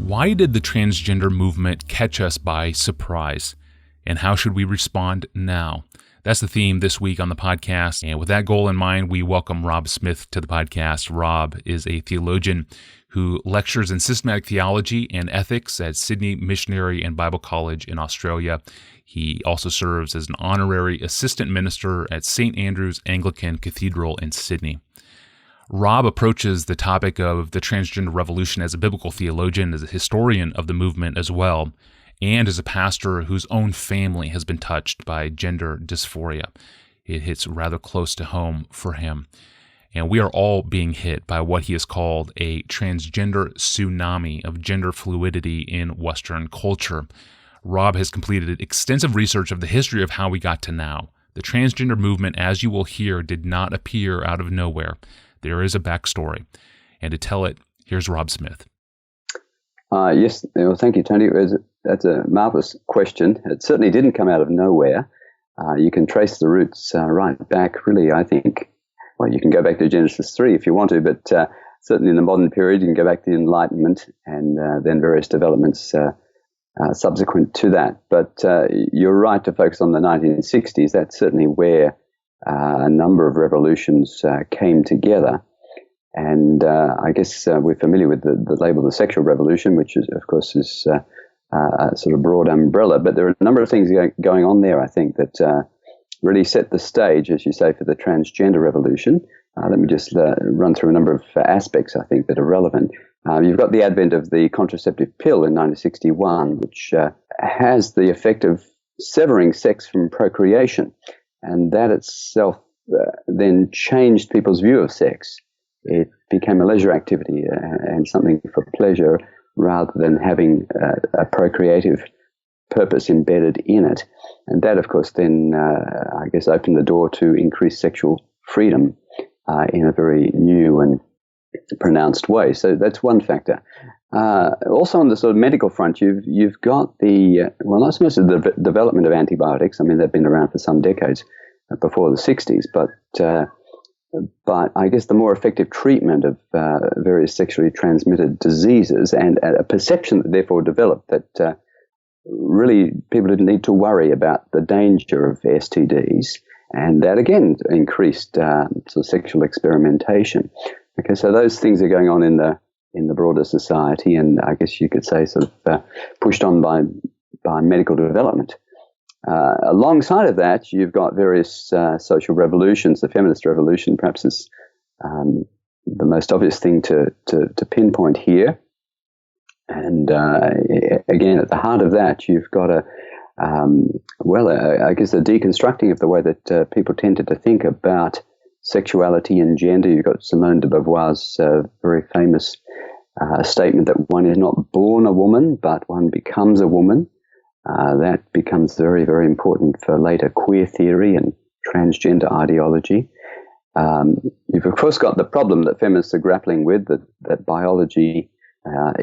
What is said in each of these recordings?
Why did the transgender movement catch us by surprise? And how should we respond now? That's the theme this week on the podcast. And with that goal in mind, we welcome Rob Smith to the podcast. Rob is a theologian who lectures in systematic theology and ethics at Sydney Missionary and Bible College in Australia. He also serves as an honorary assistant minister at St. Andrew's Anglican Cathedral in Sydney. Rob approaches the topic of the transgender revolution as a biblical theologian, as a historian of the movement as well, and as a pastor whose own family has been touched by gender dysphoria. It hits rather close to home for him. And we are all being hit by what he has called a transgender tsunami of gender fluidity in Western culture. Rob has completed extensive research of the history of how we got to now. The transgender movement, as you will hear, did not appear out of nowhere. There is a backstory. And to tell it, here's Rob Smith. Yes, well, thank you, Tony. That's a marvelous question. It certainly didn't come out of nowhere. You can trace the roots right back, really, I think. Well, you can go back to Genesis 3 if you want to, but certainly in the modern period, you can go back to the Enlightenment and then various developments subsequent to that. But you're right to focus on the 1960s. That's certainly where a number of revolutions came together. And I guess we're familiar with the label the sexual revolution, which is, of course, is a sort of broad umbrella. But there are a number of things going on there, I think, that really set the stage, as you say, for the transgender revolution. Let me just run through a number of aspects, I think, that are relevant. You've got the advent of the contraceptive pill in 1961, which has the effect of severing sex from procreation. And that itself then changed people's view of sex. It became a leisure activity and something for pleasure rather than having a procreative purpose embedded in it. And that, of course, then, I guess, opened the door to increased sexual freedom in a very new and pronounced way. So that's one factor. Also on the sort of medical front, you've got not so much the development of antibiotics. I mean, they've been around for some decades before the 60s, but I guess the more effective treatment of various sexually transmitted diseases and a perception that therefore developed that really people didn't need to worry about the danger of STDs, and that again increased sort of sexual experimentation. Okay, so those things are going on in the broader society, and I guess you could say sort of pushed on by medical development. Alongside of that, you've got various social revolutions. The feminist revolution perhaps is the most obvious thing to pinpoint here. And again, at the heart of that, you've got I guess a deconstructing of the way that people tended to think about sexuality and gender. You've got Simone de Beauvoir's very famous statement that one is not born a woman, but one becomes a woman. That becomes very, very important for later queer theory and transgender ideology. You've, of course, got the problem that feminists are grappling with, that biology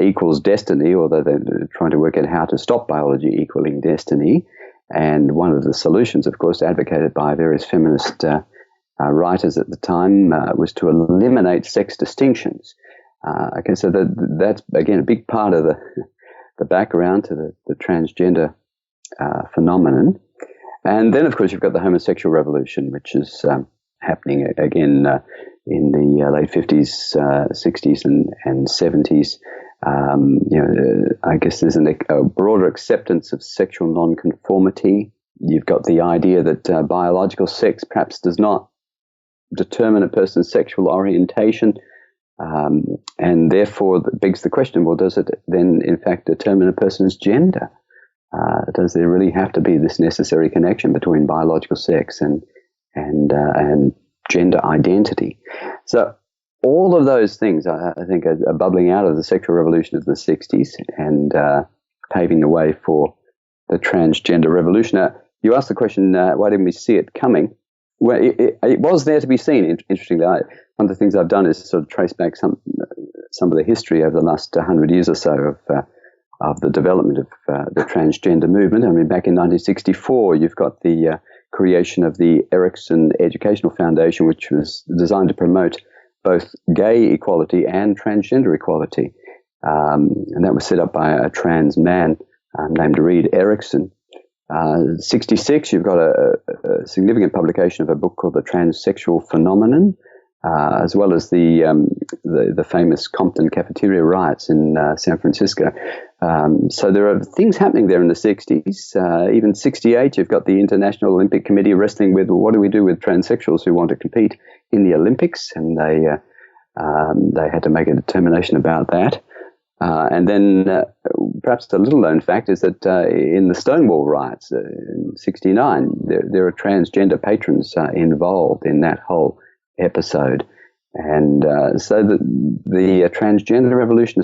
equals destiny, although they're trying to work out how to stop biology equaling destiny. And one of the solutions, of course, advocated by various feminist writers at the time was to eliminate sex distinctions. Okay, so that's, again, a big part of the background to the transgender phenomenon. And then, of course, you've got the homosexual revolution, which is happening again in the late 50s, 60s, and 70s. I guess there's a broader acceptance of sexual nonconformity. You've got the idea that biological sex perhaps does not determine a person's sexual orientation, and therefore that begs the question, well, does it then in fact determine a person's gender? Does there really have to be this necessary connection between biological sex and gender identity? So all of those things, I think, are bubbling out of the sexual revolution of the 60s and paving the way for the transgender revolution. Now, you asked the question, why didn't we see it coming? Well, it was there to be seen. Interestingly, one of the things I've done is sort of trace back some of the history over the last 100 years or so of the development of the transgender movement. I mean, back in 1964, you've got the creation of the Erickson Educational Foundation, which was designed to promote both gay equality and transgender equality. and that was set up by a trans man named Reed Erickson. 66, you've got a significant publication of a book called The Transsexual Phenomenon, as well as the famous Compton cafeteria riots in San Francisco. So there are things happening there in the 60s. Even 68, you've got the International Olympic Committee wrestling with, well, what do we do with transsexuals who want to compete in the Olympics? And they had to make a determination about that. And then perhaps the little-known fact is that in the Stonewall riots in 69, there are transgender patrons involved in that whole episode. And so the transgender revolution,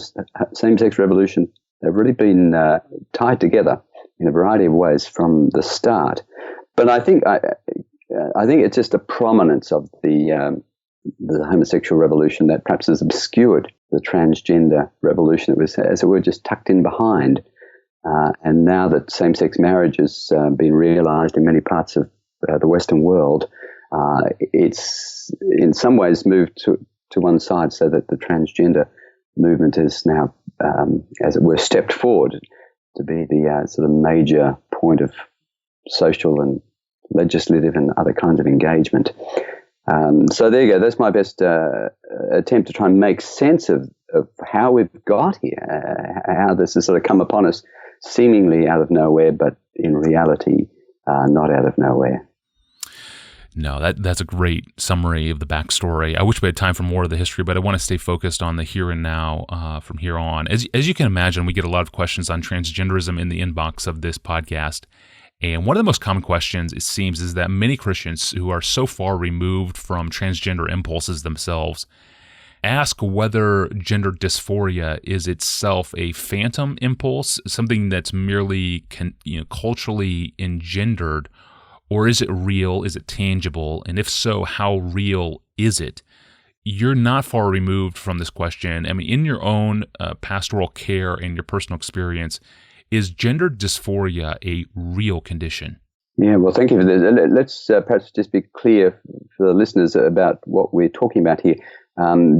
same-sex revolution, have really been tied together in a variety of ways from the start. But I think it's just a prominence of the homosexual revolution that perhaps has obscured the transgender revolution. It was, as it were, just tucked in behind. And now that same-sex marriage has been realized in many parts of the Western world, it's in some ways moved to one side, so that the transgender movement is now, as it were, stepped forward to be the sort of major point of social and legislative and other kinds of engagement. So there you go. That's my best attempt to try and make sense of how we've got here, how this has sort of come upon us seemingly out of nowhere, but in reality, not out of nowhere. No, that's a great summary of the backstory. I wish we had time for more of the history, but I want to stay focused on the here and now from here on. As you can imagine, we get a lot of questions on transgenderism in the inbox of this podcast. And one of the most common questions, it seems, is that many Christians who are so far removed from transgender impulses themselves ask whether gender dysphoria is itself a phantom impulse, something that's merely culturally engendered, or is it real? Is it tangible? And if so, how real is it? You're not far removed from this question. I mean, in your own pastoral care and your personal experience, is gender dysphoria a real condition? Yeah, well, thank you for this. Let's perhaps just be clear for the listeners about what we're talking about here.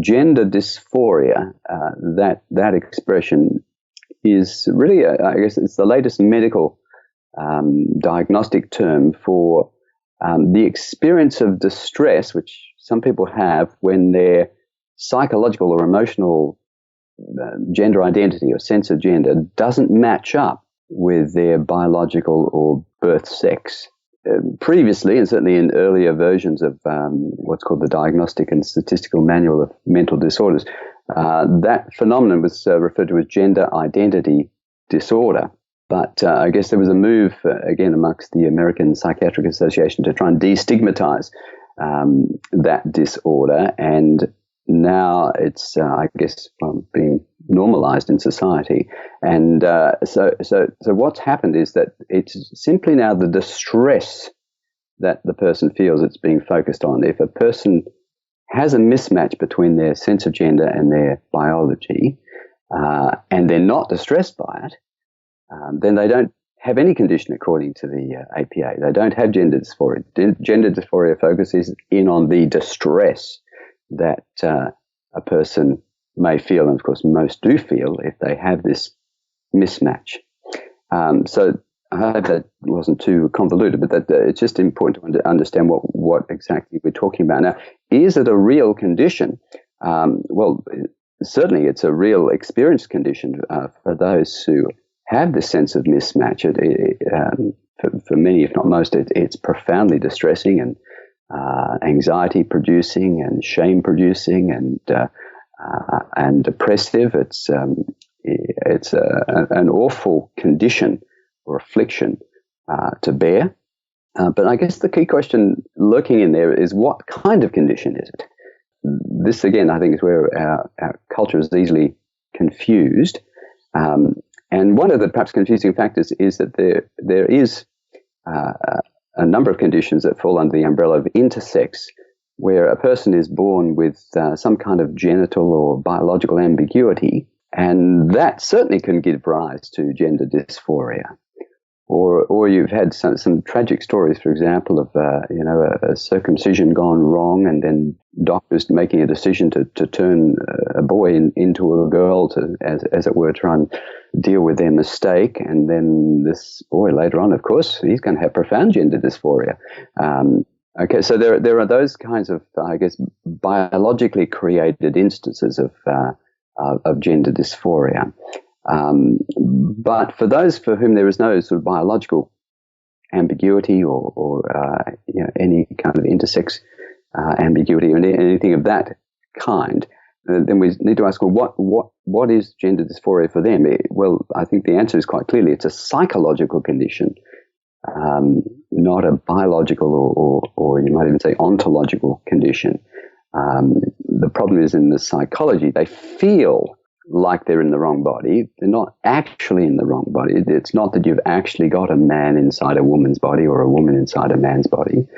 Gender dysphoria, that expression is really, I guess, it's the latest medical diagnostic term for the experience of distress, which some people have when their psychological or emotional gender identity or sense of gender doesn't match up with their biological or birth sex. Previously, and certainly in earlier versions of what's called the Diagnostic and Statistical Manual of Mental Disorders, that phenomenon was referred to as gender identity disorder. But I guess there was a move, again, amongst the American Psychiatric Association to try and destigmatize that disorder. And now it's, I guess, being normalized in society. And so what's happened is that it's simply now the distress that the person feels it's being focused on. If a person has a mismatch between their sense of gender and their biology, and they're not distressed by it, then they don't have any condition according to the APA. They don't have gender dysphoria. Gender dysphoria focuses in on the distress that a person may feel, and of course most do feel, if they have this mismatch. So I hope that wasn't too convoluted, but that it's just important to understand what exactly we're talking about. Now, is it a real condition? Well, certainly it's a real experience condition for those who have this sense of mismatch. For many, if not most, it's profoundly distressing and anxiety producing and shame producing and depressive. It's an awful condition or affliction to bear. But I guess the key question lurking in there is, what kind of condition is it? This, again, I think is where our culture is easily confused. And one of the perhaps confusing factors is that there is a number of conditions that fall under the umbrella of intersex, where a person is born with some kind of genital or biological ambiguity, and that certainly can give rise to gender dysphoria. or you've had some tragic stories, for example, of a circumcision gone wrong, and then doctors making a decision to turn a boy into a girl to, as it were, try and deal with their mistake. And then this boy later on, of course, he's going to have profound gender dysphoria. Okay, so there are those kinds of, I guess, biologically created instances of gender dysphoria. But for those for whom there is no sort of biological ambiguity or any kind of intersex ambiguity or anything of that kind, then we need to ask, well, what is gender dysphoria for them? Well, I think the answer is quite clearly it's a psychological condition, not a biological or you might even say ontological condition. The problem is in the psychology, they feel like they're in the wrong body. They're not actually in the wrong body. It's not that you've actually got a man inside a woman's body or a woman inside a man's body,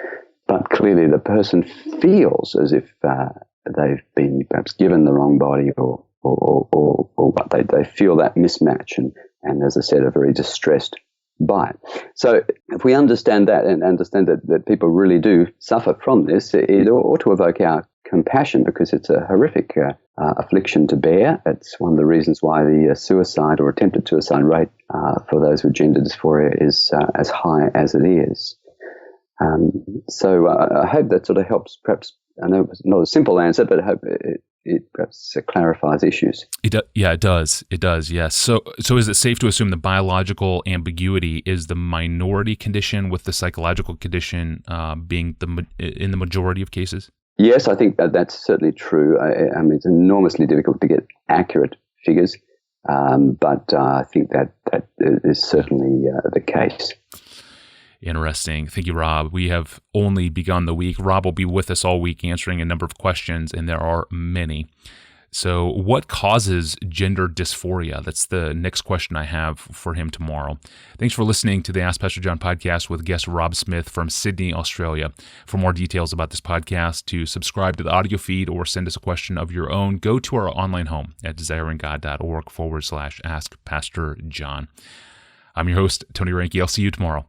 but clearly the person feels as if they've been perhaps given the wrong body or what they feel that mismatch and as I said, are very distressed by it. So if we understand that and understand that people really do suffer from this, it ought to evoke our compassion, because it's a horrific affliction to bear. It's one of the reasons why the suicide or attempted suicide rate for those with gender dysphoria is as high as it is. So I hope that sort of helps. Perhaps, I know it's not a simple answer, but I hope it perhaps clarifies issues. It does. It does, yes. So is it safe to assume the biological ambiguity is the minority condition, with the psychological condition being in the majority of cases? Yes, I think that's certainly true. I mean, it's enormously difficult to get accurate figures, but I think that is certainly the case. Interesting. Thank you, Rob. We have only begun the week. Rob will be with us all week answering a number of questions, and there are many. So what causes gender dysphoria? That's the next question I have for him tomorrow. Thanks for listening to the Ask Pastor John podcast with guest Rob Smith from Sydney, Australia. For more details about this podcast, to subscribe to the audio feed or send us a question of your own, go to our online home at desiringgod.org/Ask Pastor John. I'm your host, Tony Reinke. I'll see you tomorrow.